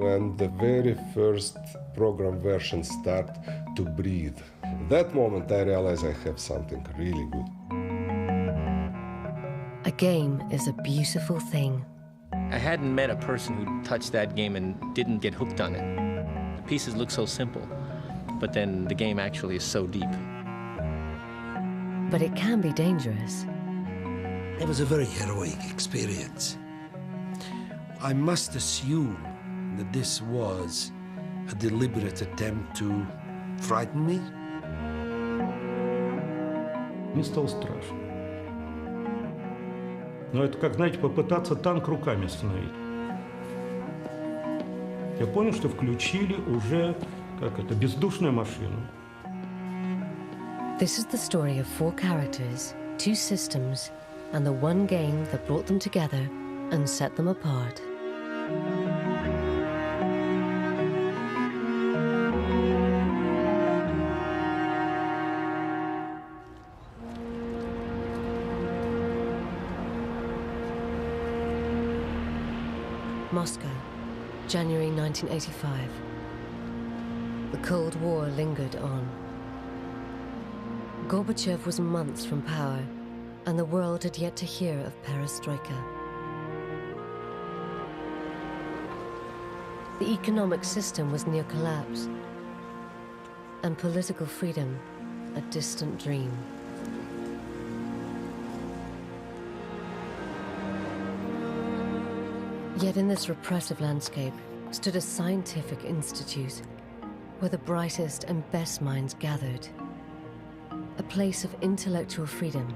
When the very first program version start to breathe, that moment I realize I have something really good. A game is a beautiful thing. I hadn't met a person who touched that game and didn't get hooked on it. The pieces look so simple, but then the game actually is so deep. But it can be dangerous. It was a very heroic experience. I must assume that this was a deliberate attempt to frighten me. Мне стало страшно. Но это как, знаете, попытаться танк руками остановить. Я понял, что включили уже, как это, бездушную машину. This is the story of 4 characters, 2 systems, and the one game that brought them together and set them apart. Moscow, January 1985. The Cold War lingered on. Gorbachev was months from power, and the world had yet to hear of perestroika. The economic system was near collapse, and political freedom a distant dream. Yet in this repressive landscape stood a scientific institute where the brightest and best minds gathered, a place of intellectual freedom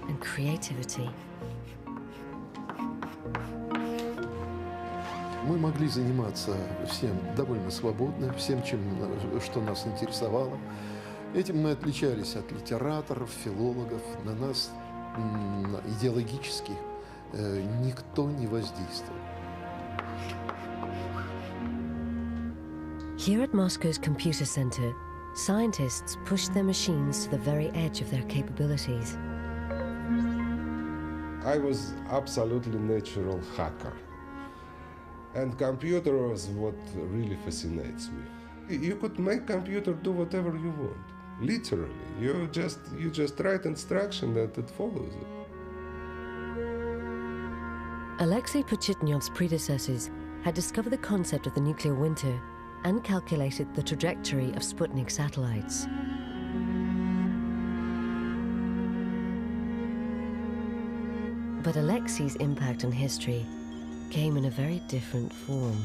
and creativity. Мы могли заниматься всем довольно свободно, всем, что нас интересовало. Этим мы отличались от литераторов, филологов. На нас идеологически никто не воздействовал. Here at Moscow's computer center, scientists pushed their machines to the very edge of their capabilities. I was absolutely natural hacker. And computer was what really fascinates me. You could make computer do whatever you want. Literally. You just write instruction and it follows it. Alexei Pachitnyov's predecessors had discovered the concept of the nuclear winter and calculated the trajectory of Sputnik satellites. But Alexei's impact on history came in a very different form.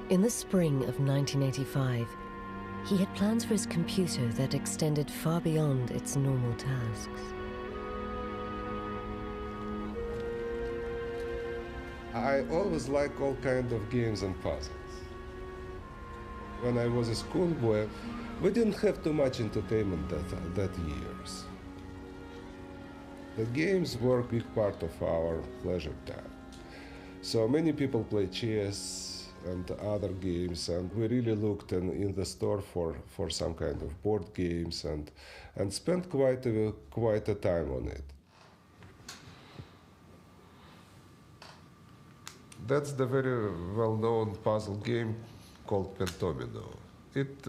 In the spring of 1985, he had plans for his computer that extended far beyond its normal tasks. I always like all kinds of games and puzzles. When I was a schoolboy, we didn't have too much entertainment that years. The games were a big part of our leisure time. So many people play chess and other games, and we really looked in the store for some kind of board games and spent quite a time on it. That's the very well-known puzzle game called Pentomino. It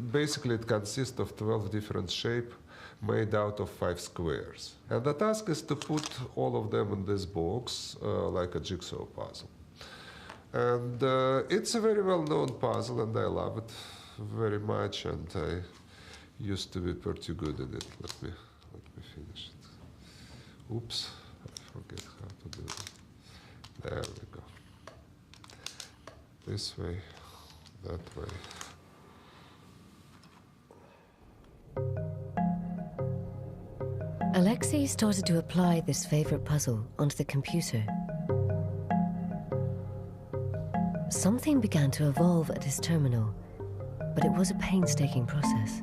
consists of 12 different shapes made out of 5 squares. And the task is to put all of them in this box like a jigsaw puzzle. And it's a very well-known puzzle, and I love it very much, and I used to be pretty good in it. Let me finish it. Oops, I forget how to do it. There we go. This way, that way. Alexei started to apply this favorite puzzle onto the computer. Something began to evolve at his terminal, but it was a painstaking process.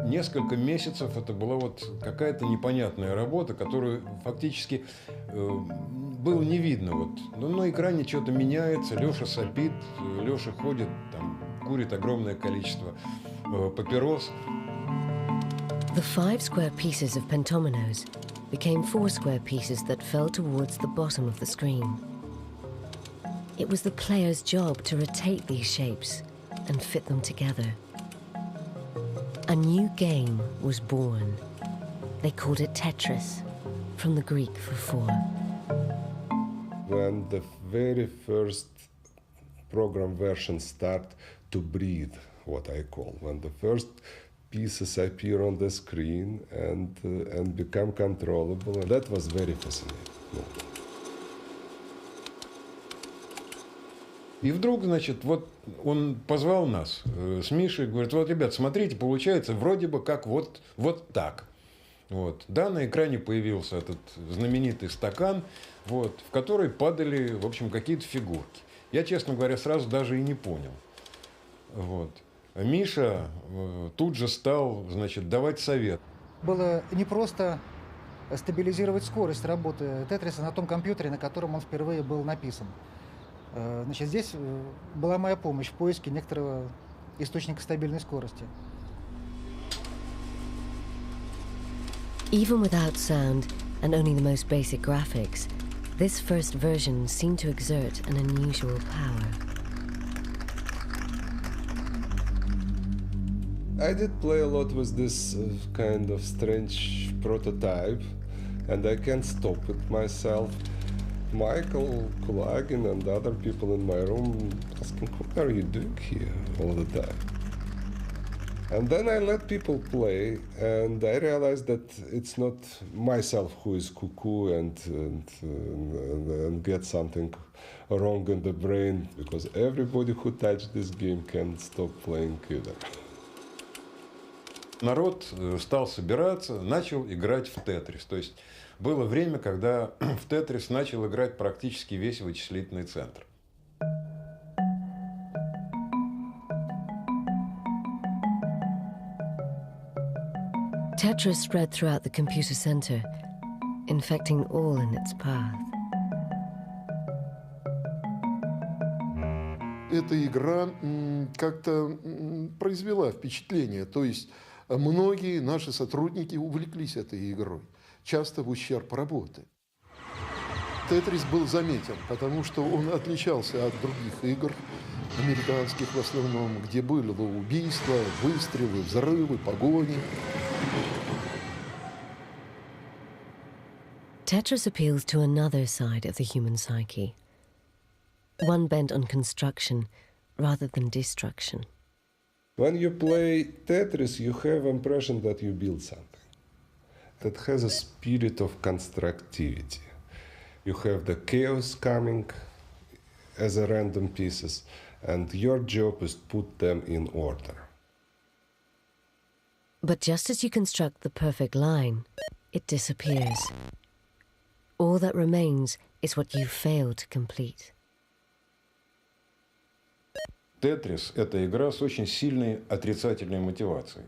Несколько месяцев это была вот какая-то непонятная работа, которую фактически было не видно. Вот. Но на экране что-то меняется, Леша сопит, Леша ходит, там, курит огромное количество папирос. The 5 square pieces of pentominoes became 4 square pieces that fell towards the bottom of the screen. It was the player's job to rotate these shapes and fit them together. A new game was born. They called it Tetris, from the Greek for 4. When the very first program version start to breathe, what I call, when the first pieces appear on the screen and become controllable, and that was very fascinating. И вдруг, значит, вот он позвал нас с Мишей, говорит: вот, ребят, смотрите, получается вроде бы как вот так. Вот. Да, на экране появился этот знаменитый стакан, вот, в который падали, в общем, какие-то фигурки. Я, честно говоря, сразу даже и не понял. Вот. А Миша тут же стал, значит, давать совет. Было непросто стабилизировать скорость работы Тетриса на том компьютере, на котором он впервые был написан. Значит, здесь была моя помощь в поиске некоторого источника стабильной скорости. Even without sound and only the most basic graphics, this first version seemed to exert an unusual power. I did play a lot with this kind of strange prototype, and I can't stop it myself. Michael Kulagin and other people in my room asking, what are you doing here all the time? And then I let people play, and I realized that it's not myself who is cuckoo and get something wrong in the brain, because everybody who touched this game can't stop playing either. Народ стал собираться, начал играть в Тетрис. То есть было время, когда в Тетрис начал играть практически весь вычислительный центр. Tetris spread throughout the computer center, infecting all in its path. Эта игра как-то произвела впечатление. То есть многие наши сотрудники увлеклись этой игрой, часто в ущерб работы. Тетрис был заметен, потому что он отличался от других игр, американских в основном, где были убийства, выстрелы, взрывы, погони. Tetris appeals to another side of the human psyche, one bent on construction rather than destruction. When you play Tetris, you have impression that you build something that has a spirit of constructivity. You have the chaos coming as a random pieces, and your job is to put them in order. But just as you construct the perfect line, it disappears. All that remains is what you failed to complete. Тетрис – это игра с очень сильной отрицательной мотивацией.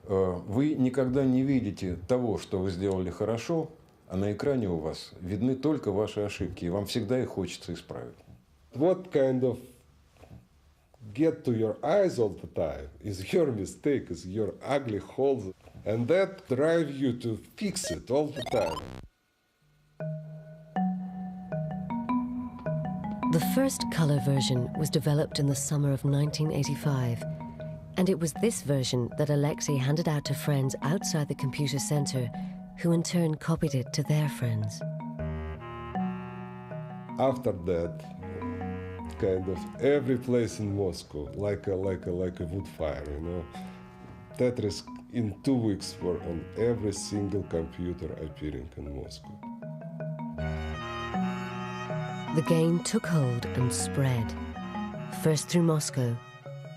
Вы никогда не видите того, что вы сделали хорошо, а на экране у вас видны только ваши ошибки, и вам всегда их хочется исправить. What kind of get to your eyes all the time is your mistake, is your ugly holes, and that drive you to fix it all the time. The first color version was developed in the summer of 1985, and it was this version that Alexei handed out to friends outside the computer center, who in turn copied it to their friends. After that, kind of every place in Moscow, like a wood fire, you know. Tetris in 2 weeks were on every single computer appearing in Moscow. The game took hold and spread, first through Moscow,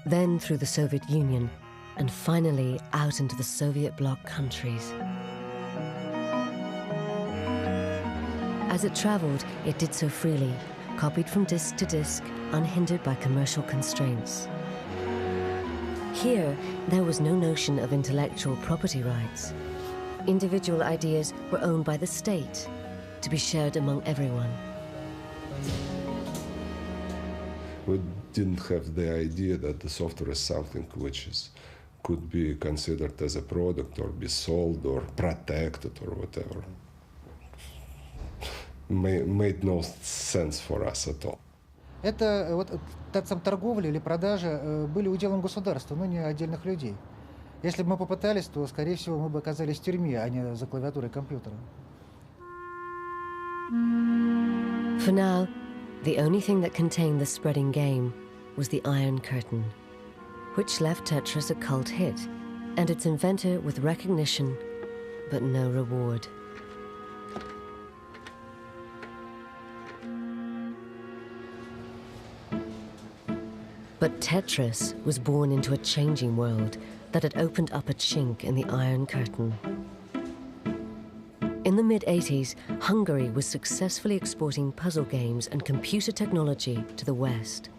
then through the Soviet Union, and finally out into the Soviet bloc countries. As it traveled, it did so freely, copied from disc to disc, unhindered by commercial constraints. Here, there was no notion of intellectual property rights. Individual ideas were owned by the state, to be shared among everyone. We didn't have the idea that the software is something which is could be considered as a product or be sold or protected or whatever. Made no sense for us at all. Это вот сам торговля или продажа были уделом государства, но не отдельных людей. Если бы мы попытались, то, скорее всего, мы бы оказались в тюрьме, а не за клавиатурой компьютера. For now, the only thing that contained the spreading game was the Iron Curtain, which left Tetris a cult hit, and its inventor with recognition, but no reward. But Tetris was born into a changing world that had opened up a chink in the Iron Curtain. In the mid-80s, Hungary was successfully exporting puzzle games and computer technology to the West.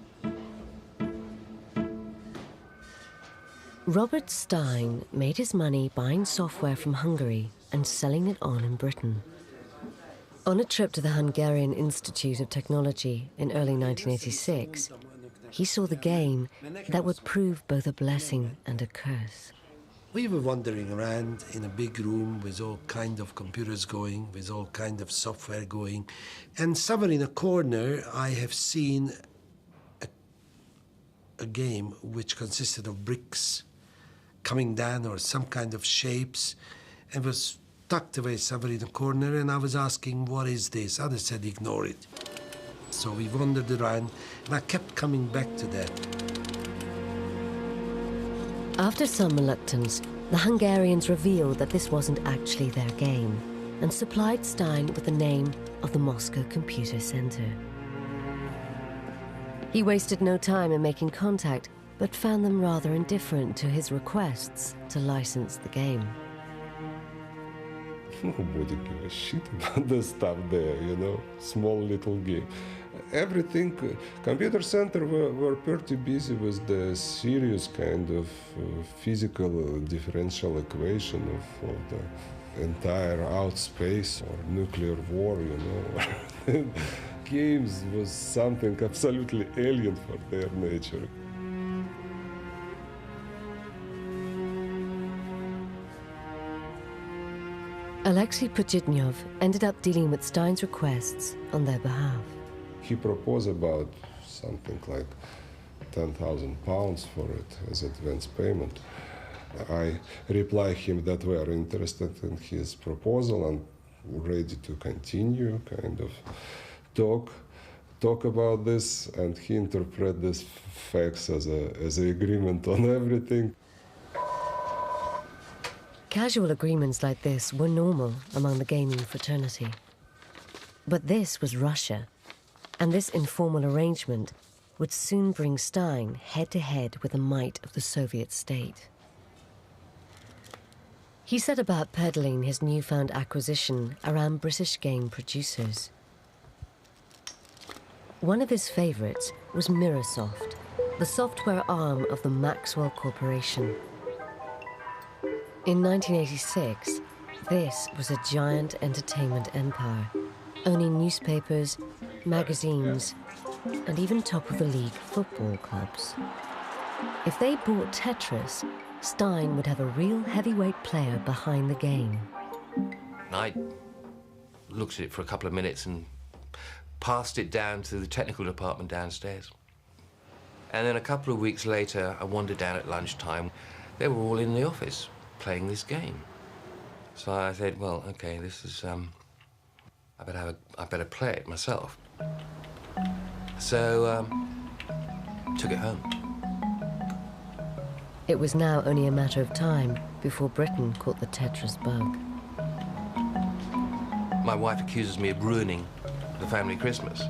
Robert Stein made his money buying software from Hungary and selling it on in Britain. On a trip to the Hungarian Institute of Technology in early 1986, he saw the game that would prove both a blessing and a curse. We were wandering around in a big room with all kind of computers going, with all kind of software going, and somewhere in a corner I have seen a game which consisted of bricks coming down or some kind of shapes and was tucked away somewhere in a corner, and I was asking, what is this? Others said, ignore it. So we wandered around, and I kept coming back to that. After some reluctance, the Hungarians revealed that this wasn't actually their game and supplied Stein with the name of the Moscow Computer Center. He wasted no time in making contact, but found them rather indifferent to his requests to license the game. Nobody give a shit about the stuff there, you know, small little game. Everything, computer center were pretty busy with the serious kind of physical differential equation of the entire outspace or nuclear war, you know. Games was something absolutely alien for their nature. Alexei Pujitnyov ended up dealing with Stein's requests on their behalf. He proposed about something like £10,000 for it as advance payment. I replied him that we are interested in his proposal and ready to continue, kind of talk about this, and he interpreted this facts as an agreement on everything. Casual agreements like this were normal among the gaming fraternity. But this was Russia, and this informal arrangement would soon bring Stein head-to-head with the might of the Soviet state. He set about peddling his newfound acquisition around British game producers. One of his favorites was Mirrorsoft, the software arm of the Maxwell Corporation. In 1986, this was a giant entertainment empire, owning newspapers, magazines, and even top-of-the-league football clubs. If they bought Tetris, Stein would have a real heavyweight player behind the game. I looked at it for a couple of minutes and passed it down to the technical department downstairs. And then a couple of weeks later, I wandered down at lunchtime. They were all in the office playing this game. So I said, well, okay, this is, I better play it myself. So, took it home. It was now only a matter of time before Britain caught the Tetris bug. My wife accuses me of ruining the family Christmas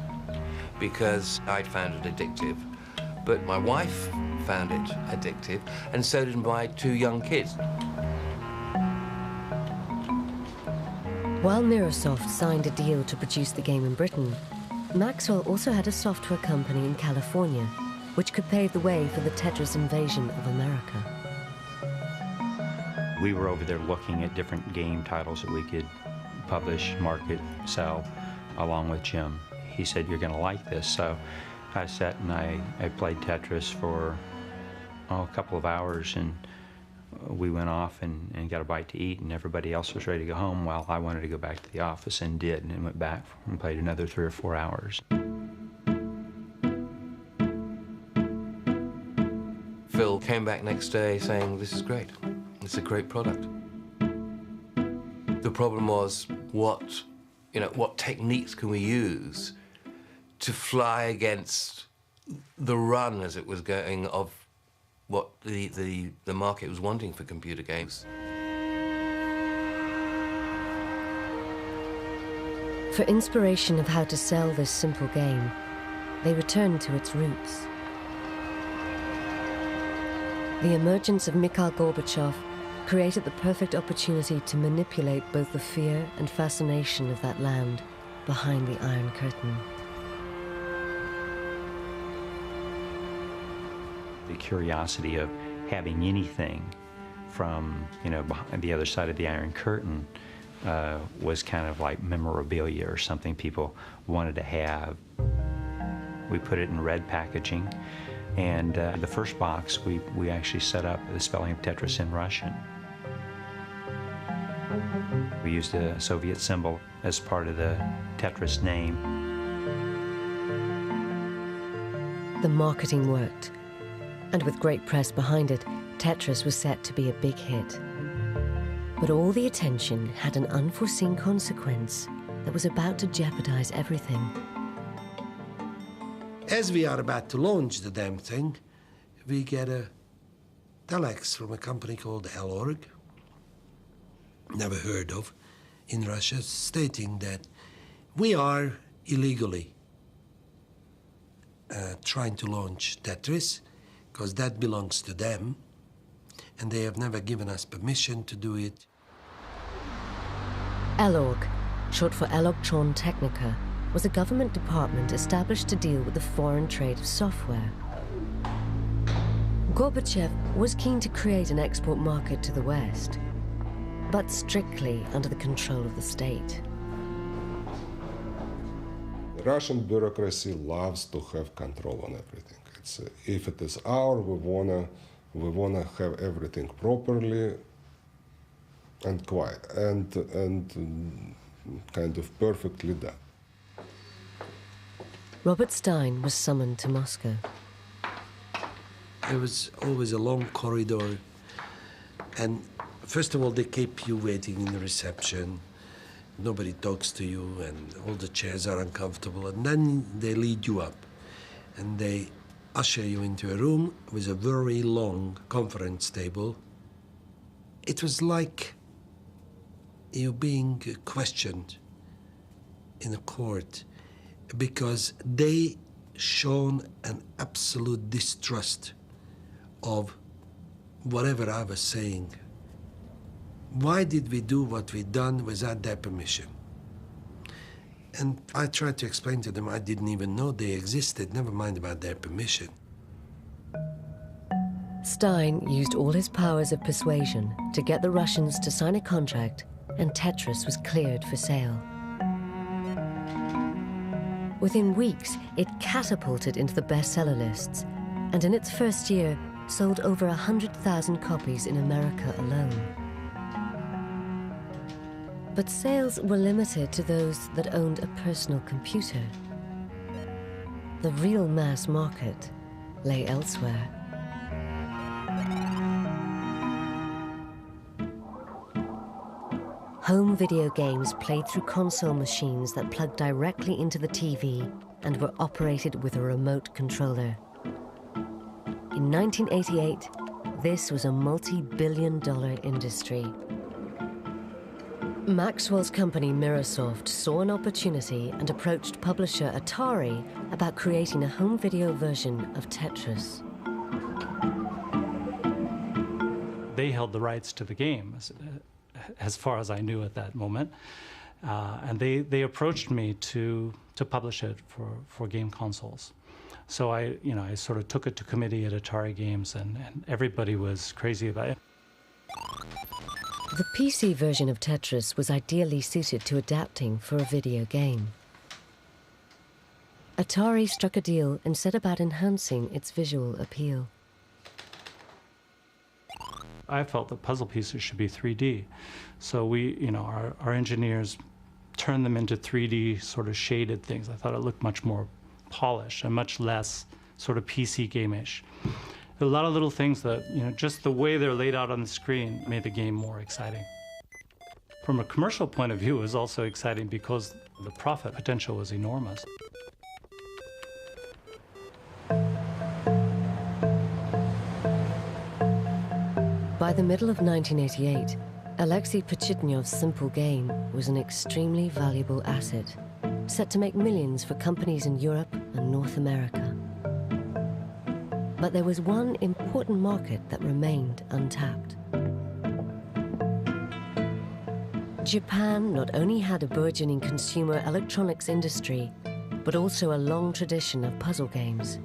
because I'd found it addictive. But my wife found it addictive, and so did my two young kids. While Mirrorsoft signed a deal to produce the game in Britain, Maxwell also had a software company in California, which could pave the way for the Tetris invasion of America. We were over there looking at different game titles that we could publish, market, sell, along with Jim. He said, you're gonna like this. So I sat and I played Tetris for a couple of hours, and we went off and got a bite to eat, and everybody else was ready to go home while I wanted to go back to the office and did, and went back and played another 3 or 4 hours. Phil came back next day saying, this is great. It's a great product. The problem was what techniques can we use to fly against the run as it was going of what the market was wanting for computer games. For inspiration of how to sell this simple game, they returned to its roots. The emergence of Mikhail Gorbachev created the perfect opportunity to manipulate both the fear and fascination of that land behind the Iron Curtain. The curiosity of having anything from, behind the other side of the Iron Curtain was kind of like memorabilia or something people wanted to have. We put it in red packaging, and the first box we actually set up the spelling of Tetris in Russian. We used a Soviet symbol as part of the Tetris name. The marketing worked, and with great press behind it, Tetris was set to be a big hit. But all the attention had an unforeseen consequence that was about to jeopardize everything. As we are about to launch the damn thing, we get a telex from a company called Elorg, never heard of, in Russia, stating that we are illegally trying to launch Tetris, because that belongs to them, and they have never given us permission to do it. Elorg, short for Elektron Technica, was a government department established to deal with the foreign trade of software. Gorbachev was keen to create an export market to the West, but strictly under the control of the state. The Russian bureaucracy loves to have control on everything. If it is our, we wanna have everything properly and quiet and kind of perfectly done. Robert Stein was summoned to Moscow. There was always a long corridor, and first of all, they keep you waiting in the reception. Nobody talks to you, and all the chairs are uncomfortable, and then they lead you up, and they usher you into a room with a very long conference table. It was like you being questioned in a court, because they shown an absolute distrust of whatever I was saying. Why did we do what we done without their permission? And I tried to explain to them I didn't even know they existed, never mind about their permission. Stein used all his powers of persuasion to get the Russians to sign a contract, and Tetris was cleared for sale. Within weeks, it catapulted into the bestseller lists, and in its first year, sold over 100,000 copies in America alone. But sales were limited to those that owned a personal computer. The real mass market lay elsewhere. Home video games played through console machines that plugged directly into the TV and were operated with a remote controller. In 1988, this was a multi-billion-dollar industry. Maxwell's company Mirrorsoft saw an opportunity and approached publisher Atari about creating a home video version of Tetris. They held the rights to the game, as far as I knew at that moment. And they approached me to publish it for game consoles. So I sort of took it to committee at Atari Games, and everybody was crazy about it. The PC version of Tetris was ideally suited to adapting for a video game. Atari struck a deal and set about enhancing its visual appeal. I felt that puzzle pieces should be 3D. So our engineers turned them into 3D sort of shaded things. I thought it looked much more polished and much less sort of PC game-ish. There are a lot of little things that, just the way they're laid out on the screen made the game more exciting. From a commercial point of view, it was also exciting because the profit potential was enormous. By the middle of 1988, Alexei Pachitnyov's simple game was an extremely valuable asset, set to make millions for companies in Europe and North America. But there was one important market that remained untapped. Japan not only had a burgeoning consumer electronics industry, but also a long tradition of puzzle games.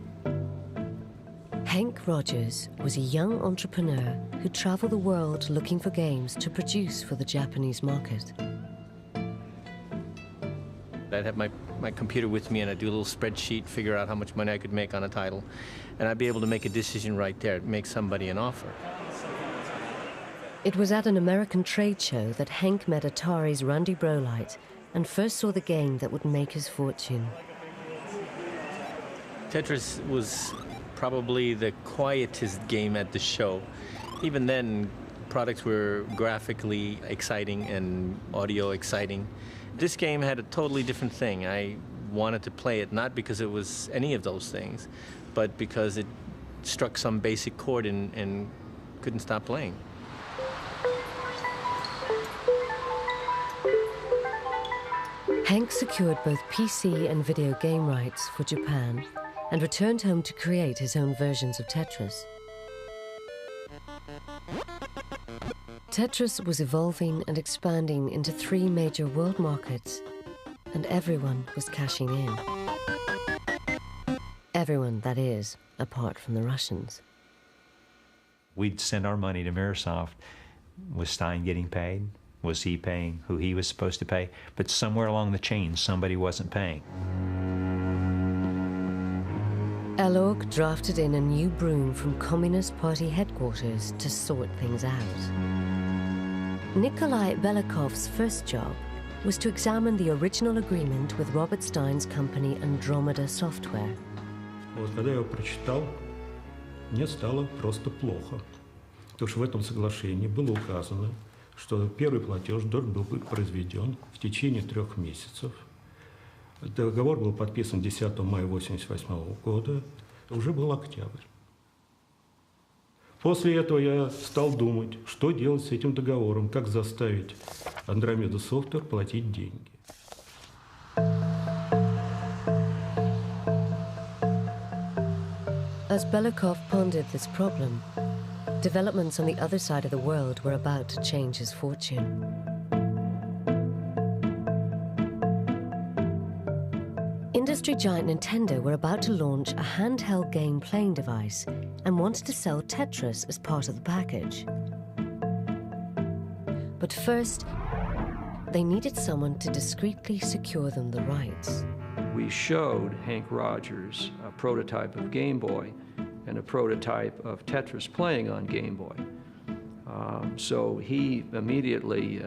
Henk Rogers was a young entrepreneur who traveled the world looking for games to produce for the Japanese market. I'd have my computer with me and I'd do a little spreadsheet, figure out how much money I could make on a title, and I'd be able to make a decision right there, make somebody an offer. It was at an American trade show that Henk met Atari's Randy Brolight and first saw the game that would make his fortune. Tetris was probably the quietest game at the show. Even then, products were graphically exciting and audio exciting. This game had a totally different thing. I wanted to play it not because it was any of those things, but because it struck some basic chord and couldn't stop playing. Henk secured both PC and video game rights for Japan and returned home to create his own versions of Tetris. Tetris was evolving and expanding into 3 major world markets, and everyone was cashing in. Everyone, that is, apart from the Russians. We'd send our money to Microsoft. Was Stein getting paid? Was he paying who he was supposed to pay? But somewhere along the chain, somebody wasn't paying. Elorg drafted in a new broom from Communist Party headquarters to sort things out. Nikolai Belikov's first job was to examine the original agreement with Robert Stein's company Andromeda Software. Вот когда я его прочитал, мне стало просто плохо. Потому что в этом соглашении было указано, что первый платеж должен был быть произведен в течение 3 месяцев. Договор был подписан 10 мая 1988 года, уже был октябрь. После этого я стал думать, что делать с этим договором, как заставить Andromeda Software платить деньги. As Belikov pondered this problem, developments on the other side of the world were about to change his fortune. Industry giant Nintendo were about to launch a handheld game playing device and wanted to sell Tetris as part of the package. But first, they needed someone to discreetly secure them the rights. We showed Henk Rogers a prototype of Game Boy and a prototype of Tetris playing on Game Boy. So he immediately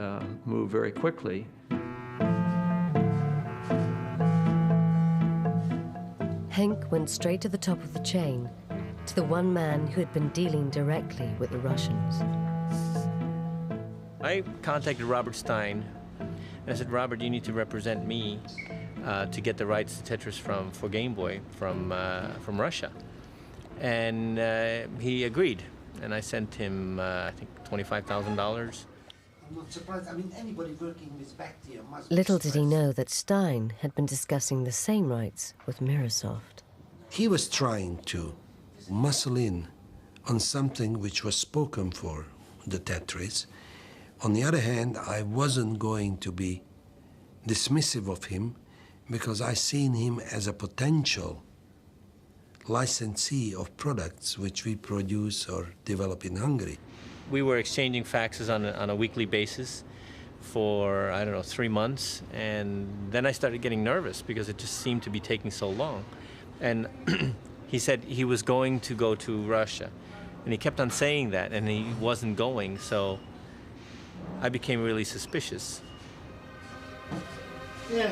moved very quickly. Henk went straight to the top of the chain, to the one man who had been dealing directly with the Russians. I contacted Robert Stein, and I said, Robert, you need to represent me to get the rights to Tetris for Game Boy from Russia. And he agreed, and I sent him, I think, $25,000. I'm not surprised. I mean, anybody working with Bactia must be Little did he surprised. know that Stein had been discussing the same rights with Microsoft. He was trying to muscle in on something which was spoken for, the Tetris. On the other hand, I wasn't going to be dismissive of him because I seen him as a potential licensee of products which we produce or develop in Hungary. We were exchanging faxes on a weekly basis for, I don't know, 3 months. And then I started getting nervous because it just seemed to be taking so long. And he said he was going to go to Russia. And he kept on saying that, and he wasn't going, so I became really suspicious.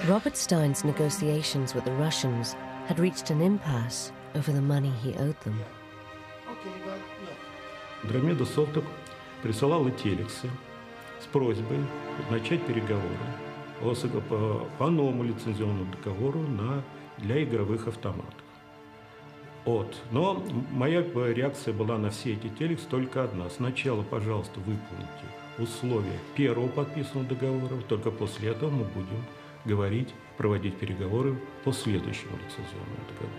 Robert Stein's negotiations with the Russians had reached an impasse over the money he owed them. Андромеда Софток присылала телексы с просьбой начать переговоры по новому лицензионному договору для игровых автоматов. Но моя реакция была на все эти телексы только одна. Сначала, пожалуйста, выполните условия первого подписанного договора, только после этого мы будем проводить переговоры по следующему лицензионному договору.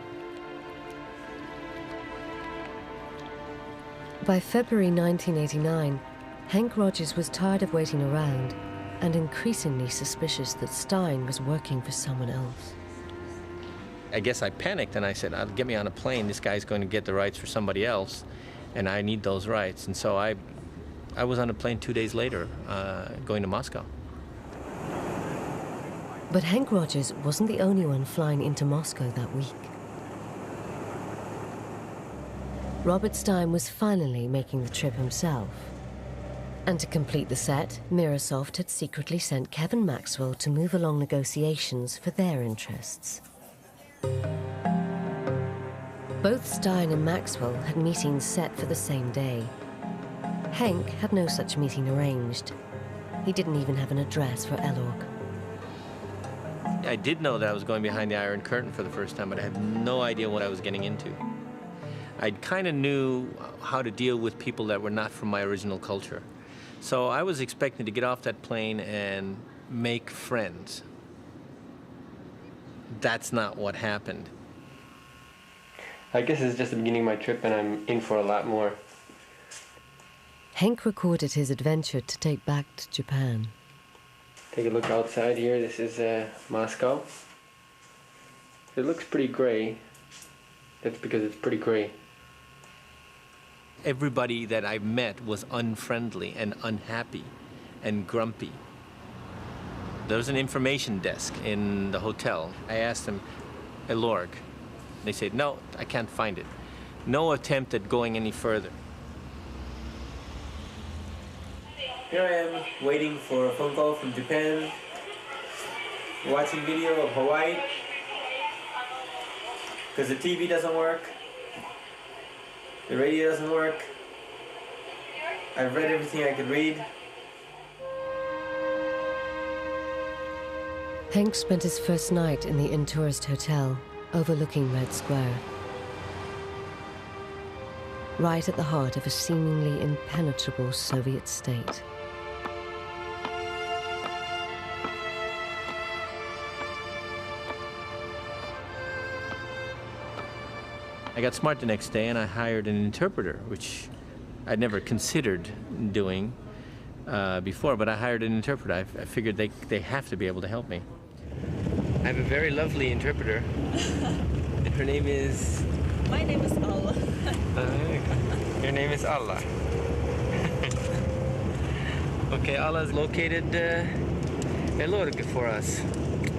By February 1989, Hank Rogers was tired of waiting around and increasingly suspicious that Stein was working for someone else. I guess I panicked and I said, get me on a plane, this guy's going to get the rights for somebody else, and I need those rights. And so I was on a plane 2 days later, going to Moscow. But Hank Rogers wasn't the only one flying into Moscow that week. Robert Stein was finally making the trip himself. And to complete the set, Mirasoft had secretly sent Kevin Maxwell to move along negotiations for their interests. Both Stein and Maxwell had meetings set for the same day. Henk had no such meeting arranged. He didn't even have an address for Elorg. I did know that I was going behind the Iron Curtain for the first time, but I had no idea what I was getting into. I kind of knew how to deal with people that were not from my original culture. So I was expecting to get off that plane and make friends. That's not what happened. I guess it's just the beginning of my trip and I'm in for a lot more. Henk recorded his adventure to take back to Japan. Take a look outside here. This is Moscow. It looks pretty gray. That's because it's pretty gray. Everybody that I met was unfriendly and unhappy and grumpy. There was an information desk in the hotel. I asked them, Elorg. They said, no, I can't find it. No attempt at going any further. Here I am, waiting for a phone call from Japan, watching video of Hawaii, because the TV doesn't work, the radio doesn't work. I've read everything I could read. Henk spent his first night in the in-tourist hotel overlooking Red Square, right at the heart of a seemingly impenetrable Soviet state. I got smart the next day and I hired an interpreter, which I'd never considered doing before, but I hired an interpreter. I figured they have to be able to help me. I have a very lovely interpreter. Her name is... My name is Allah. Your name is Allah. Okay, Allah's located Elorg for us.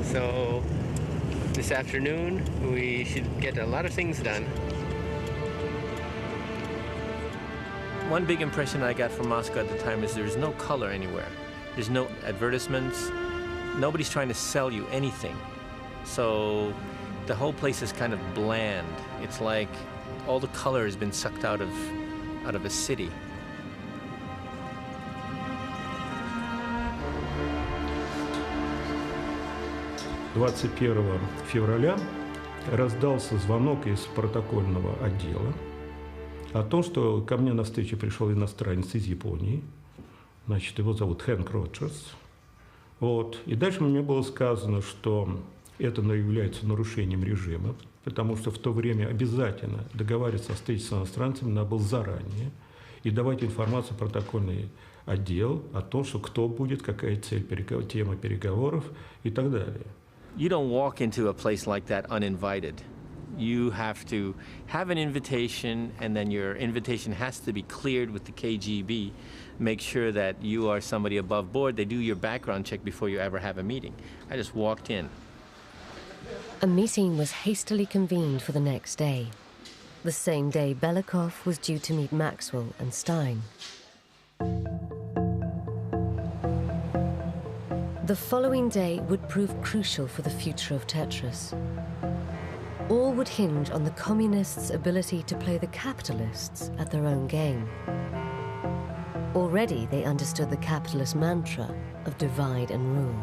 So this afternoon we should get a lot of things done. One big impression I got from Moscow at the time is there's no color anywhere. There's no advertisements. Nobody's trying to sell you anything. So the whole place is kind of bland. It's like all the color has been sucked out of a city. «21 февраля раздался звонок из протокольного отдела о том, что ко мне на встречу пришел иностранец из Японии. Значит, его зовут Хэнк Роджерс. И дальше мне было сказано, что это является нарушением режима, потому что в то время обязательно договариваться о встрече с иностранцами надо было заранее и давать информацию в протокольный отдел о том, что кто будет, какая цель, тема переговоров и так далее. You don't walk into a place like that uninvited. You have to have an invitation, and then your invitation has to be cleared with the KGB. Make sure that you are somebody above board. They do your background check before you ever have a meeting. I just walked in. A meeting was hastily convened for the next day. the same day Belikov was due to meet Maxwell and Stein. The following day would prove crucial for the future of Tetris. All would hinge on the communists' ability to play the capitalists at their own game. Already they understood the capitalist mantra of divide and rule.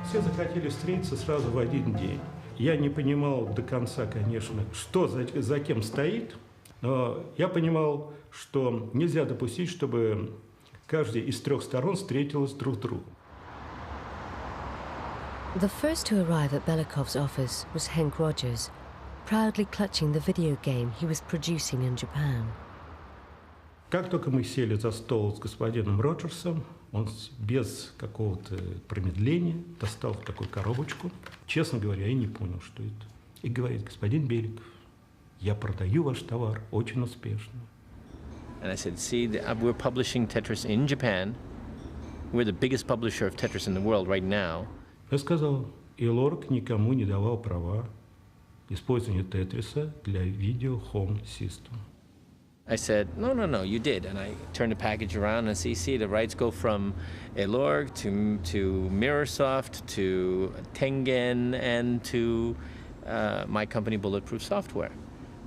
Все захотели встретиться сразу в один день. Я не понимал до конца, конечно, что за кем стоит, но я понимал, что нельзя допустить, чтобы каждая из трех сторон встретилась друг с другом. The first to arrive at Belikov's office was Hank Rogers, proudly clutching the video game he was producing in Japan. Как только мы сели за стол с господином Роджерсом, он без какого-то промедления достал такую коробочку. Честно говоря, я не понял, что это. И говорит: господин Беликов, я продаю ваш товар очень успешно. And I said, see, we're publishing Tetris in Japan. We're the biggest publisher of Tetris in the world right now. Я сказал, Элорг никому не давал права использования Тетриса для видео Home System. I said, no, you did. And I turned the package around and see, the rights go from Elorg to Mirrorsoft to Tengen and to my company, Bulletproof Software.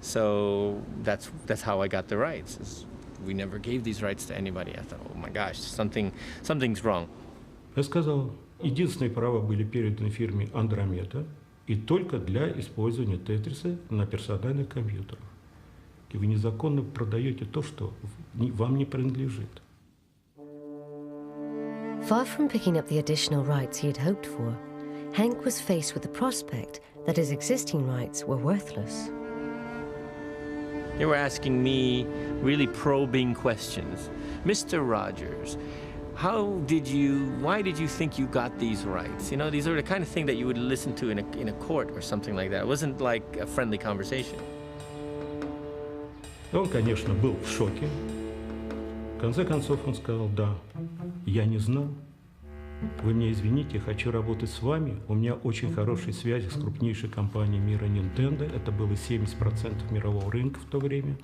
So that's how I got the rights. We never gave these rights to anybody. I thought, oh my gosh, something's wrong. Я сказал, единственные права были переданы фирме Андромеда и только для использования Тетриса на персональных компьютерах. И вы незаконно продаете то, что вам не принадлежит. Far from picking up the additional rights he had hoped for, Hank was faced with the prospect that his existing rights were worthless. They were asking me really probing questions. Mr. Rogers, why did you think you got these rights? You know, these are the kind of thing that you would listen to in a court or something like that. It wasn't like a friendly conversation. Он, конечно, был в шоке. В конце концов он сказал: да, я не знал. Вы меня извините, я хочу работать с вами. У меня очень хорошие связи с крупнейшей компанией мира Nintendo. Это было 70% мирового рынка в то время.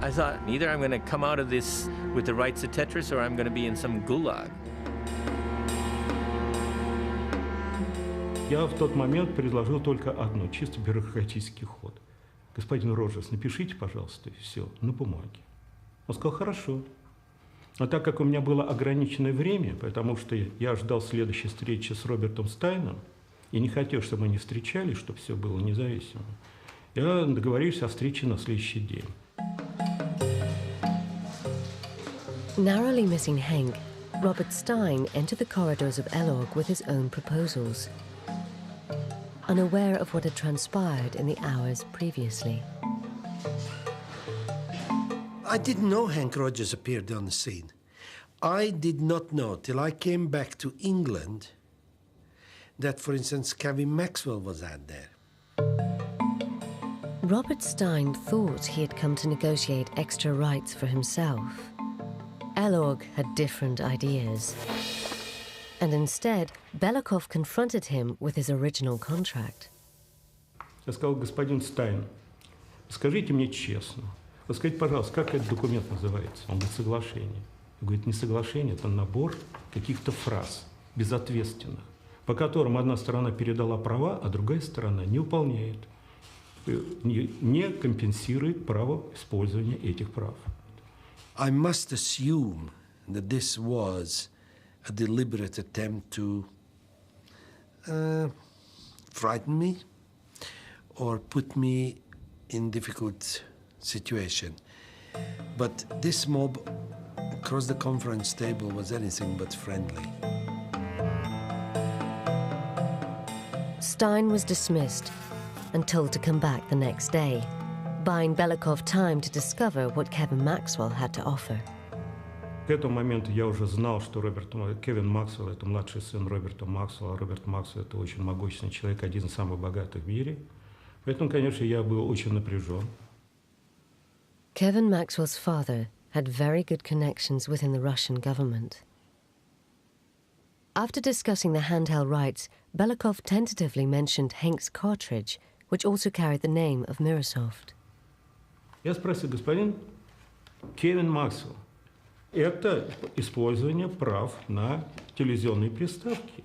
I thought, either I'm going to come out of this with the rights to Tetris or I'm going to be in some gulag. Я в тот момент предложил только одно, чисто бюрократический ход. Господин Роджерс, напишите, пожалуйста, все на бумаге. Он сказал: хорошо. Но так как у меня было ограниченное время, потому что я ждал следующей встречи с Робертом Стайном и не хотел, чтобы они встречались, чтобы все было независимо, я договорился о встрече на следующий день. Narrowly missing Hank, Robert Stein entered the corridors of Elorg with his own proposals, unaware of what had transpired in the hours previously. I didn't know Hank Rogers appeared on the scene. I did not know till I came back to England that, for instance, Kevin Maxwell was out there. Robert Stein thought he had come to negotiate extra rights for himself. Elorg had different ideas. And instead, Belikov confronted him with his original contract. Я сказал: господин Стайн, скажите мне честно, скажите, пожалуйста, как этот документ называется? Он говорит: соглашение. Он говорит: не соглашение, это набор каких-то фраз безответственных, по которым одна сторона передала права, а другая сторона не выполняет, не компенсирует право использования этих прав. I must assume that this was a deliberate attempt to frighten me or put me in difficult situation. But this mob across the conference table was anything but friendly. Stein was dismissed and told to come back the next day, buying Belikov time to discover what Kevin Maxwell had to offer. К этому моменту я уже знал, что Кевин Максвелл — это младший сын Роберта Максвелла. Роберт Максвелл — это очень могущественный человек, один из самых богатых в мире. Поэтому, конечно, я был очень напряжен. Kevin Maxwell's father had very good connections within the Russian government. After discussing the handheld rights, Belikov tentatively mentioned Henk's cartridge, which also carried the name of Microsoft. Я спросил, господин Кевин Максвелл, это использование прав на телевизионные приставки.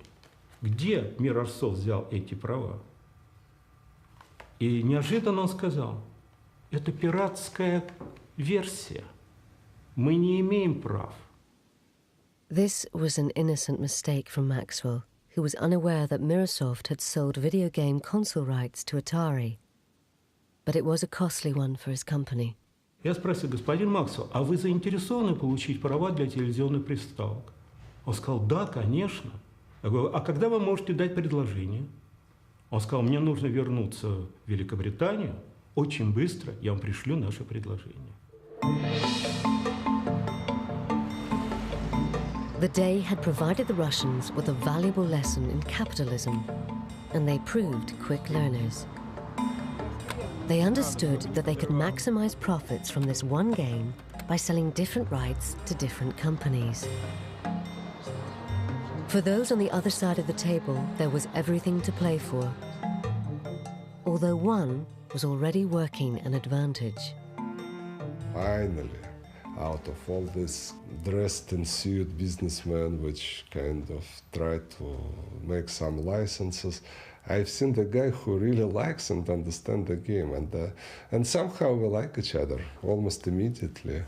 Где Microsoft взял эти права? И неожиданно он сказал, это пиратская версия. Мы не имеем прав. This was an innocent mistake from Maxwell, who was unaware that Microsoft had sold video game console rights to Atari. But it was a costly one for his company. Я спросил, господин Максвелл, а вы заинтересованы получить права для телевизионных приставок? Он сказал, да, конечно. Я говорю, а когда вы можете дать предложение? Он сказал, мне нужно вернуться в Великобританию. Очень быстро я вам пришлю наше предложение. The day had provided the Russians with a valuable lesson in capitalism, and they proved quick learners. They understood that they could maximize profits from this one game by selling different rights to different companies. For those on the other side of the table, there was everything to play for, although one was already working an advantage. Finally, out of all this dressed in suit businessmen which kind of try to make some licenses, I've seen the guy who really likes and understands the game, and somehow we like each other almost immediately.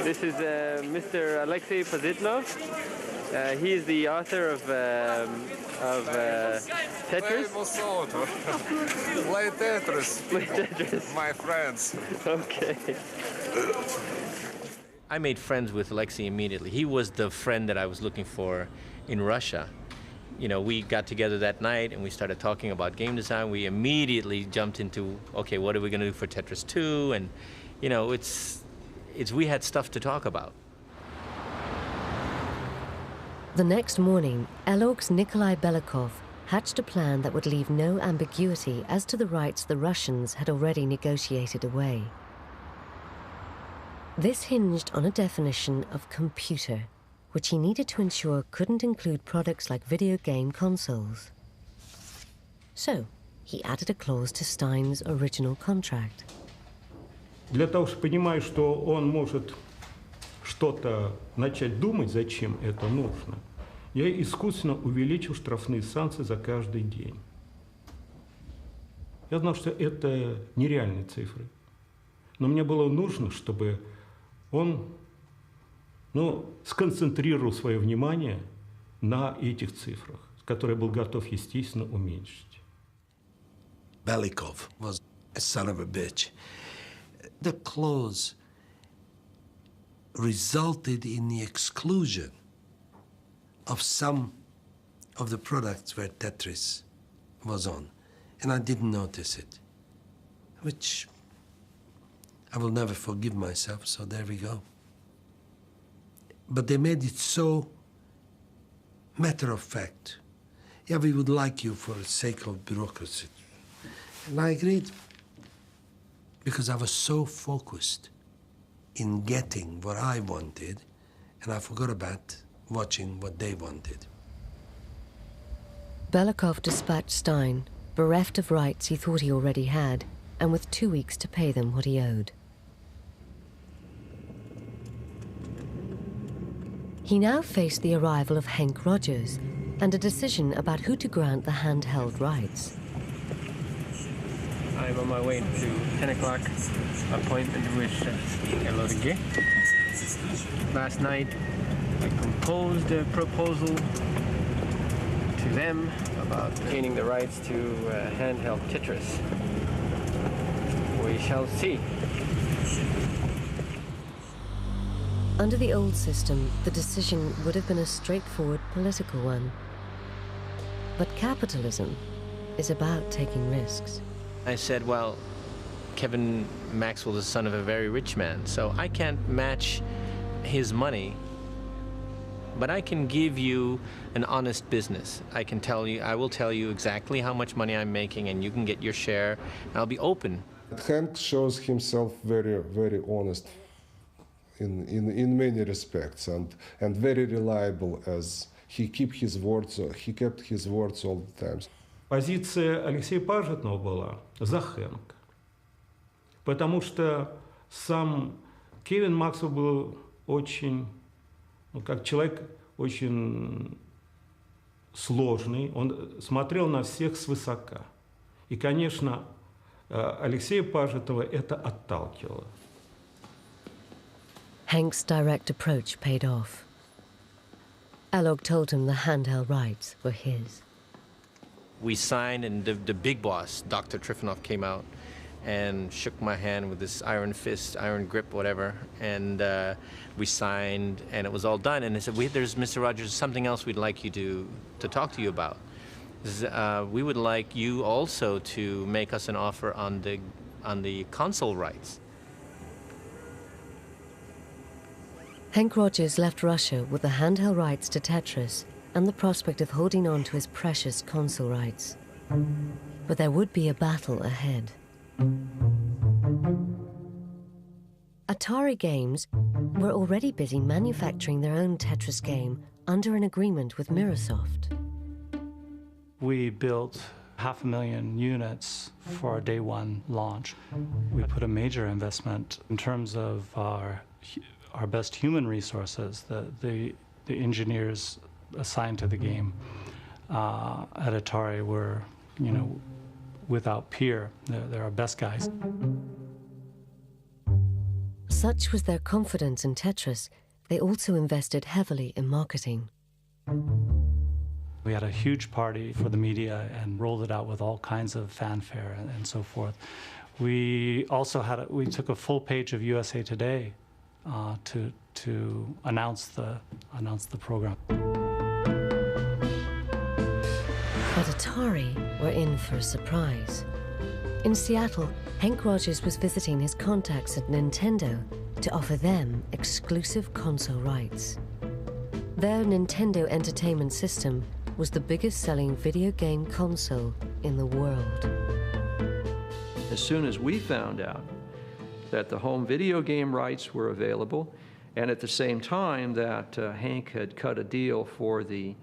This is Mr. Alexei Pozitlov. He is the author of Tetris. Play Tetris. Play Tetris. My friends. Okay. I made friends with Alexei immediately. He was the friend that I was looking for in Russia. You know, we got together that night and we started talking about game design. We immediately jumped into, okay, what are we going to do for Tetris 2? And, you know, we had stuff to talk about. The next morning, Elorg's Nikolai Belikov hatched a plan that would leave no ambiguity as to the rights the Russians had already negotiated away. This hinged on a definition of computer, which he needed to ensure couldn't include products like video game consoles. So, he added a clause to Stein's original contract. Для того, чтобы понимать, что он может что-то начать думать, зачем это нужно, я искусственно увеличил штрафные санкции за каждый день. Я знал, что это нереальные цифры. Но мне было нужно, чтобы он сконцентрировал свое внимание на этих цифрах, которые был готов, естественно, уменьшить. Belikov was a son of a bitch. The clause resulted in the exclusion of some of the products where Tetris was on, and I didn't notice it, which I will never forgive myself, so there we go. But they made it so matter of fact. Yeah, we would like you for the sake of bureaucracy. And I agreed, because I was so focused in getting what I wanted, and I forgot about watching what they wanted. Belikov dispatched Stein, bereft of rights he thought he already had, and with 2 weeks to pay them what he owed. He now faced the arrival of Henk Rogers and a decision about who to grant the handheld rights. I'm on my way to 10 o'clock appointment with LODG. Last night, I composed a proposal to them about gaining the rights to handheld Tetris. We shall see. Under the old system, the decision would have been a straightforward political one. But capitalism is about taking risks. I said, well, Kevin Maxwell is the son of a very rich man, so I can't match his money, but I can give you an honest business. I will tell you exactly how much money I'm making, and you can get your share, and I'll be open. Hank shows himself very, very honest in many respects, and very reliable as he kept his words all the time. Позиция Алексея Пажетного была за Хэнк, потому что сам Кевин Максвелл был очень, как человек очень сложный, он смотрел на всех свысока. И, конечно, Алексея Пажетова это отталкивало. Hank's direct approach paid off. Alog told him the handheld rights were his. We signed, and the big boss, Dr. Trifonov, came out and shook my hand with this iron fist, iron grip, whatever, and we signed, and it was all done. And they said, there's, Mr. Rogers, something else we'd like you to talk to you about. We would like you also to make us an offer on the console rights. Hank Rogers left Russia with the handheld rights to Tetris and the prospect of holding on to his precious console rights. But there would be a battle ahead. Atari Games were already busy manufacturing their own Tetris game under an agreement with Microsoft. We built 500,000 units for our day one launch. We put a major investment in terms of our best human resources, the engineers assigned to the game at Atari were, without peer. They're our best guys. Such was their confidence in Tetris, they also invested heavily in marketing. We had a huge party for the media and rolled it out with all kinds of fanfare and so forth. We also we took a full page of USA Today to announce the program. But Atari were in for a surprise. In Seattle, Hank Rogers was visiting his contacts at Nintendo to offer them exclusive console rights. Their Nintendo Entertainment System was the biggest-selling video game console in the world. As soon as we found out that the home video game rights were available, and at the same time that Hank had cut a deal for the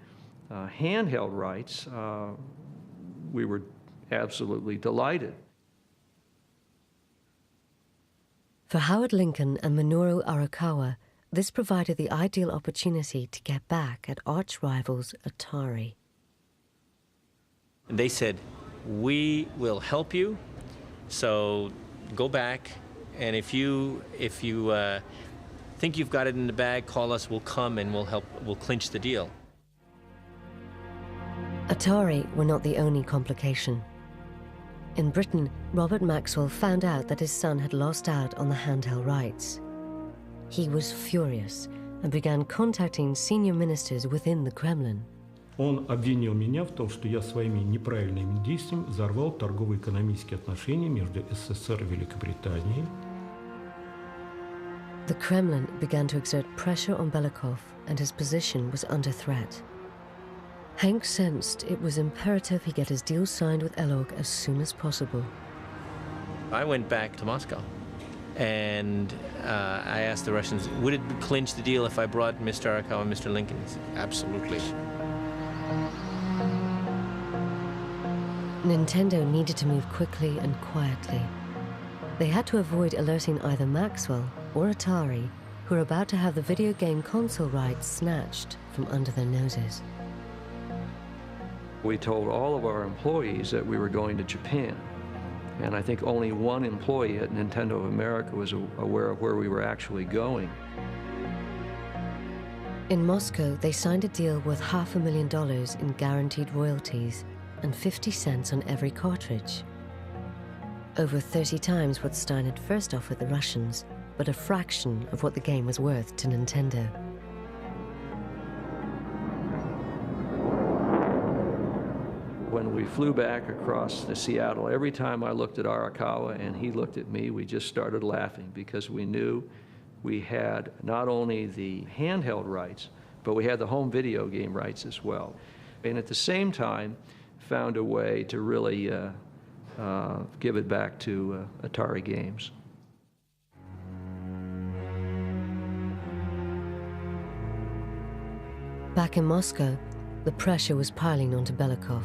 handheld rights, we were absolutely delighted. For Howard Lincoln and Minoru Arakawa, this provided the ideal opportunity to get back at arch-rivals Atari. And they said, we will help you, so go back, and if you think you've got it in the bag, call us, we'll come and we'll clinch the deal. Atari were not the only complication. In Britain, Robert Maxwell found out that his son had lost out on the handheld rights. He was furious and began contacting senior ministers within the Kremlin. Он обвинил меня в том, что я своими неправильными действиями взорвал торгово-экономические отношения между СССР и Великобританией. The Kremlin began to exert pressure on Belikov, and his position was under threat. Hank sensed it was imperative he get his deal signed with Elog as soon as possible. I went back to Moscow, and I asked the Russians, would it clinch the deal if I brought Mr. Arakawa and Mr. Lincoln? He said, absolutely. Nintendo needed to move quickly and quietly. They had to avoid alerting either Maxwell or Atari, who were about to have the video game console rights snatched from under their noses. We told all of our employees that we were going to Japan, and I think only one employee at Nintendo of America was aware of where we were actually going. In Moscow, they signed a deal worth $500,000 in guaranteed royalties and 50 cents on every cartridge. Over 30 times what Stein had first offered the Russians, but a fraction of what the game was worth to Nintendo. When we flew back across to Seattle, every time I looked at Arakawa and he looked at me, we just started laughing because we knew we had not only the handheld rights, but we had the home video game rights as well. And at the same time, found a way to really give it back to Atari Games. Back in Moscow, the pressure was piling onto Belikov.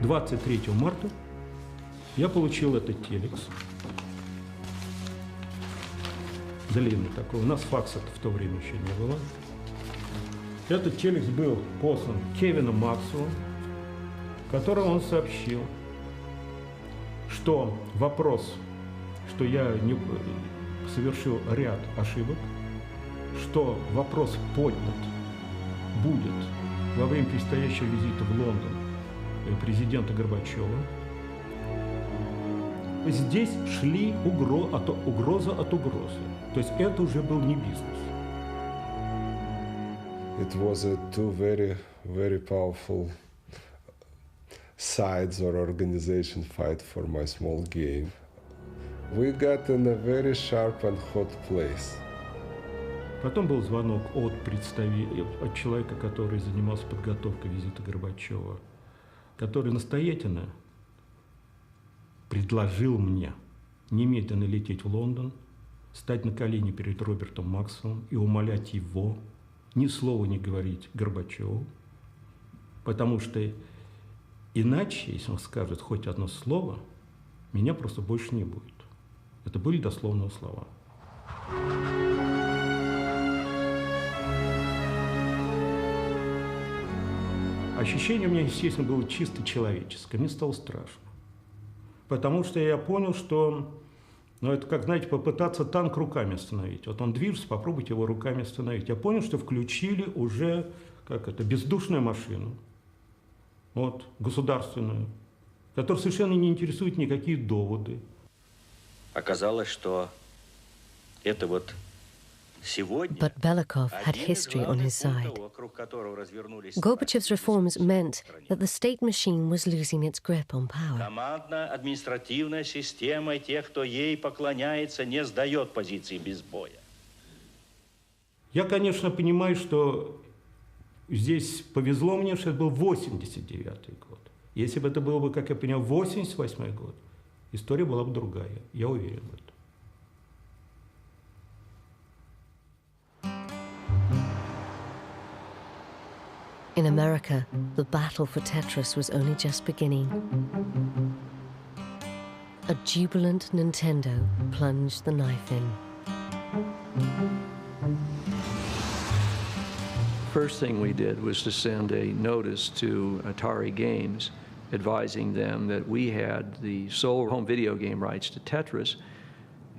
23 марта я получил этот телекс. Длинный такой. У нас факса в то время еще не было. Этот телекс был послан Кевину Максу, в котором он сообщил, что вопрос, что я совершил ряд ошибок, что вопрос поднят будет во время предстоящего визита в Лондон президента Горбачева. Здесь шли угроза от угрозы. То есть это уже был не бизнес. It was two very, very powerful sides or organization fight for my small game. We got in a very sharp and hot place. Потом был звонок от человека, который занимался подготовкой визита Горбачева, который настоятельно предложил мне немедленно лететь в Лондон, стать на колени перед Робертом Максом и умолять его ни слова не говорить Горбачеву, потому что иначе, если он скажет хоть одно слово, меня просто больше не будет. Это были дословные слова. Ощущение у меня, естественно, было чисто человеческое. Мне стало страшно. Потому что я понял, что это как, знаете, попытаться танк руками остановить. Вот он движется, попробуйте его руками остановить. Я понял, что включили уже, бездушную машину, государственную, которая совершенно не интересует никакие доводы. Оказалось, что это But Belikov had history on his side. Gorbachev's reforms meant that the state machine was losing its grip on power. Командно-административная система тех, кто ей поклоняется, не сдает позиции без боя. Я, конечно, понимаю, что здесь повезло мне, что это был 89-й год. Если бы это было бы, как я понял, 88-й год, история была бы другая. Я уверен в этом. In America, the battle for Tetris was only just beginning. A jubilant Nintendo plunged the knife in. First thing we did was to send a notice to Atari Games advising them that we had the sole home video game rights to Tetris,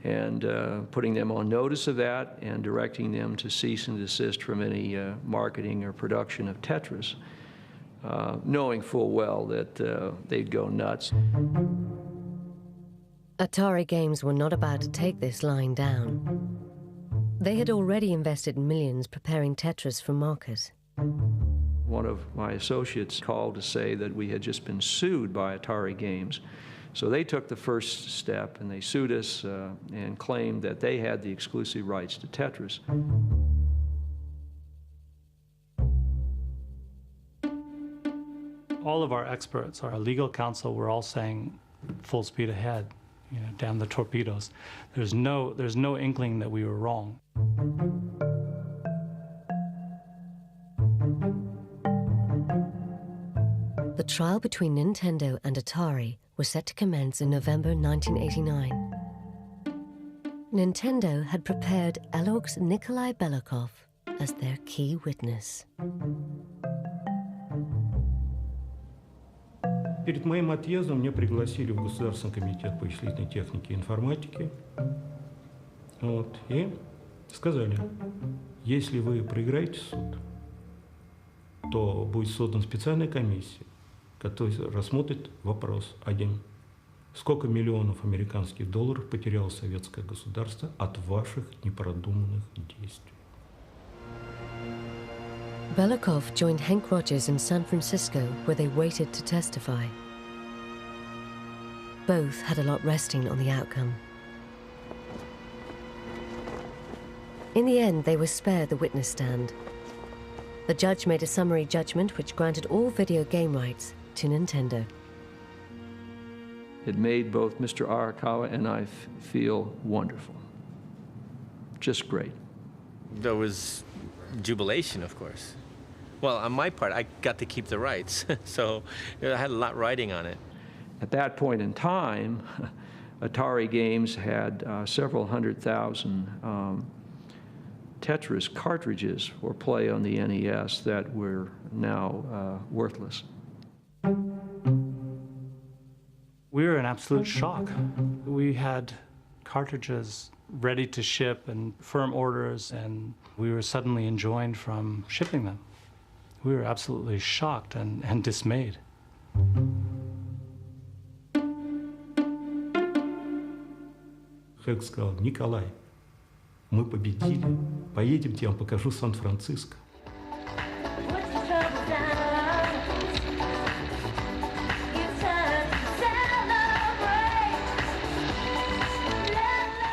and putting them on notice of that and directing them to cease and desist from any marketing or production of Tetris, knowing full well that they'd go nuts. Atari Games were not about to take this lying down. They had already invested millions preparing Tetris for market. One of my associates called to say that we had just been sued by Atari Games. So they took the first step and they sued us and claimed that they had the exclusive rights to Tetris. All of our experts, our legal counsel, were all saying full speed ahead, damn the torpedoes. There's no inkling that we were wrong. The trial between Nintendo and Atari was set to commence in November 1989. Nintendo had prepared Elog's Nikolai Belikov as their key witness. Перед моим отъездом меня пригласили в Государственный комитет по вычислительной технике и информатике. И сказали, если вы проиграете суд, то будет создана специальная комиссия, который рассмотрит вопрос один. Сколько миллионов американских долларов потеряло советское государство от ваших непродуманных действий? Belikov joined Hank Rogers in San Francisco, where they waited to testify. Both had a lot resting on the outcome. In the end, they were spared the witness stand. The judge made a summary judgment which granted all video game rights to Nintendo. It made both Mr. Arakawa and I feel wonderful. Just great. That was jubilation, of course. Well, on my part, I got to keep the rights, so I had a lot riding on it. At that point in time, Atari Games had several 100,000 Tetris cartridges for play on the NES that were now worthless. We were in absolute shock. We had cartridges ready to ship and firm orders, and we were suddenly enjoined from shipping them. We were absolutely shocked and dismayed. Хэг сказал: Николай, мы победили, поедемте, я вам покажу Сан-Франциско.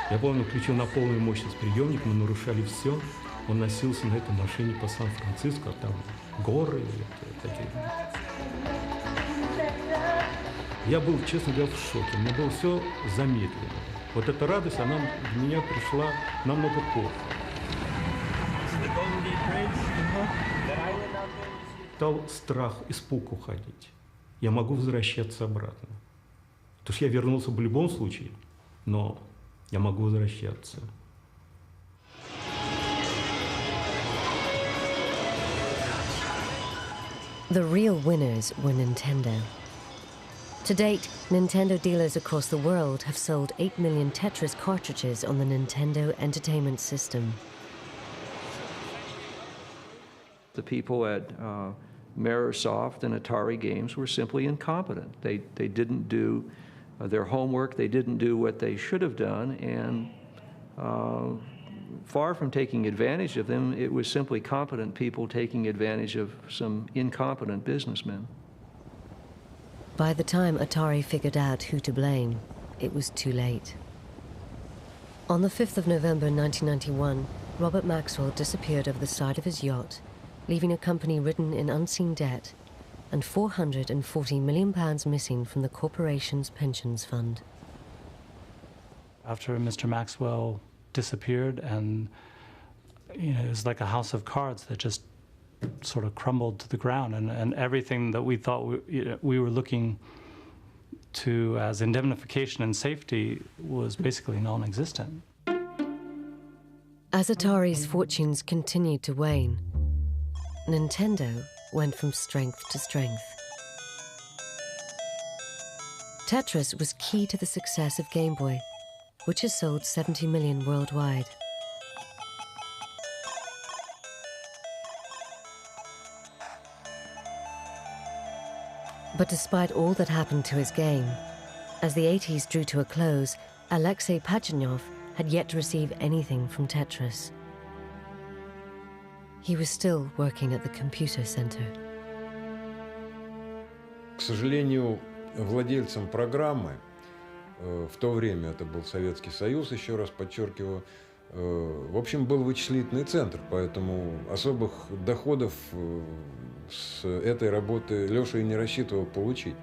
Я помню, включил на полную мощность приемник, мы нарушали все. Он носился на этой машине по Сан-Франциско, там горы. Такие. Я был, честно говоря, в шоке. Мне было все замедлено. Вот эта радость, она в меня пришла намного позже. Стал страх, испуг уходить. Я могу возвращаться обратно. Потому что я вернулся в любом случае, но я могу возвращаться. The real winners were Nintendo. To date, Nintendo dealers across the world have sold 8 million Tetris cartridges on the Nintendo Entertainment System. The people at Mirrorsoft and Atari Games were simply incompetent. They didn't do their homework, they didn't do what they should have done, and far from taking advantage of them, it was simply competent people taking advantage of some incompetent businessmen. By the time Atari figured out who to blame, it was too late. On the 5th of November 1991, Robert Maxwell disappeared over the side of his yacht, leaving a company ridden in unseen debt and £440 million missing from the corporation's pensions fund. After Mr. Maxwell disappeared, and it was like a house of cards that just sort of crumbled to the ground, and everything that we thought we were looking to as indemnification and safety was basically non-existent. As Atari's fortunes continued to wane, Nintendo went from strength to strength. Tetris was key to the success of Game Boy, which has sold 70 million worldwide. But despite all that happened to his game, as the 80s drew to a close, Alexei Pajitnov had yet to receive anything from Tetris. He was still working at the computer center. К сожалению, владельцем программы, в то время это был Советский Союз, еще раз подчеркиваю, в общем, был вычислительный центр, поэтому особых доходов с этой работы Леша и не рассчитывал получить.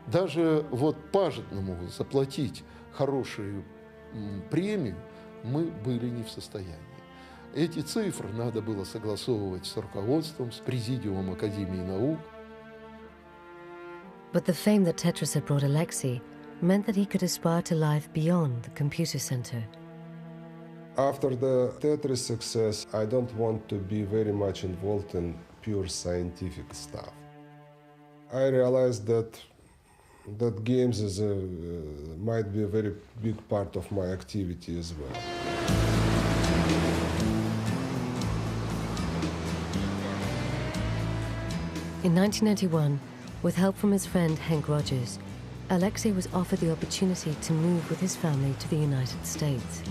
Даже вот Пажитному заплатить хорошую премию мы были не в состоянии. Эти цифры надо было согласовывать с руководством, с президиумом Академии наук. But the fame that Tetris had brought Alexei meant that he could aspire to life beyond the computer center. After the Tetris success, I don't want to be very much involved in pure scientific stuff. I realized that games might be a very big part of my activity as well. In 1991, with help from his friend Hank Rogers, Alexei was offered the opportunity to move with his family to the United States.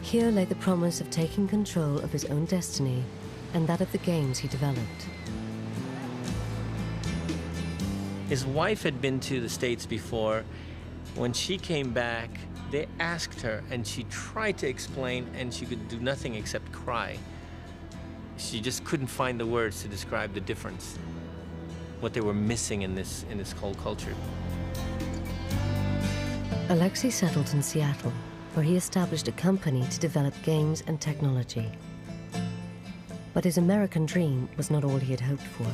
Here lay the promise of taking control of his own destiny and that of the games he developed. His wife had been to the States before. When she came back, they asked her, and she tried to explain, and she could do nothing except cry. She just couldn't find the words to describe the difference, what they were missing in this whole culture. Alexei settled in Seattle, where he established a company to develop games and technology. But his American dream was not all he had hoped for.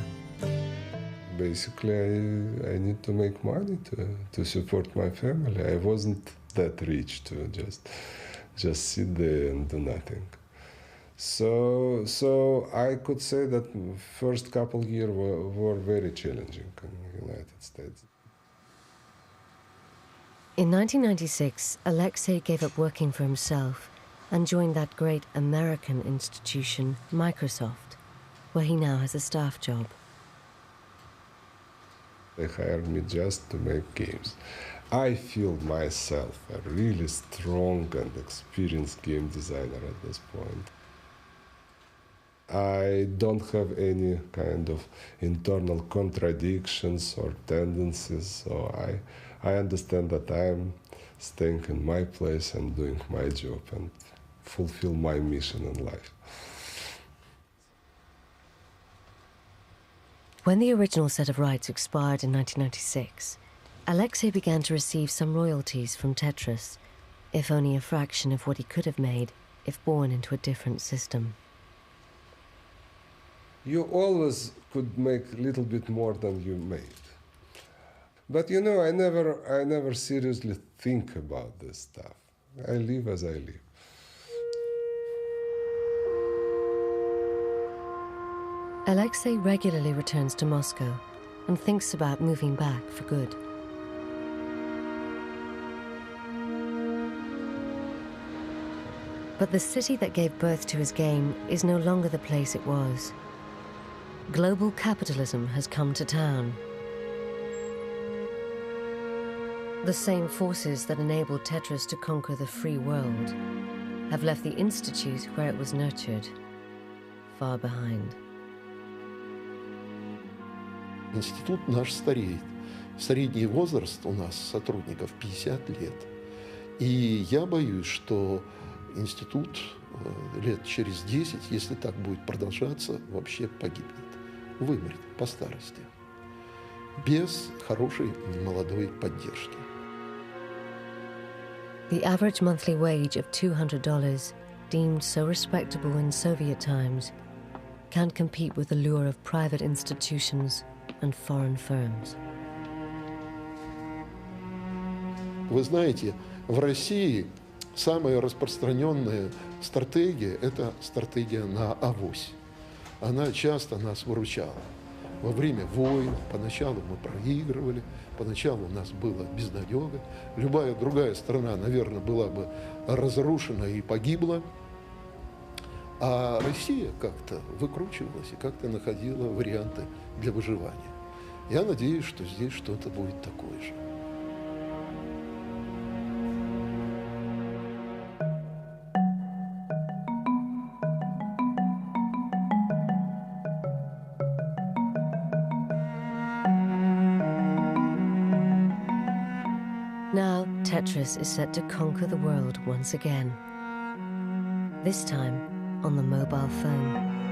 Basically, I need to make money to support my family. I wasn't that rich to just sit there and do nothing. So I could say that first couple years were very challenging in the United States. In 1996, Alexei gave up working for himself and joined that great American institution, Microsoft, where he now has a staff job. They hired me just to make games. I feel myself a really strong and experienced game designer at this point. I don't have any kind of internal contradictions or tendencies, so I understand that I'm staying in my place and doing my job and fulfill my mission in life. When the original set of rights expired in 1996, Alexei began to receive some royalties from Tetris, if only a fraction of what he could have made if born into a different system. You always could make a little bit more than you made. But you know, I never seriously think about this stuff. I live as I live. Alexei regularly returns to Moscow and thinks about moving back for good. But the city that gave birth to his game is no longer the place it was. Global capitalism has come to town. The same forces that enabled Tetris to conquer the free world have left the institute where it was nurtured far behind. Институт наш стареет. Средний возраст у нас сотрудников 50 лет. И я боюсь, что институт лет через 10, если так будет продолжаться, вообще погибнет. Вымрет по старости. Без хорошей молодой поддержки. The average monthly wage of $200, deemed so respectable in Soviet times, can't compete with the lure of private institutions and foreign firms. Вы знаете, в России самая распространенная стратегия – это стратегия на авось. Она часто нас выручала. Во время войн поначалу мы проигрывали, поначалу у нас было безнадега. Любая другая страна, наверное, была бы разрушена и погибла. А Россия как-то выкручивалась и как-то находила варианты для выживания. Я надеюсь, что здесь что-то будет такое же. Now, Tetris is set to conquer the world once again. This time, on the mobile phone.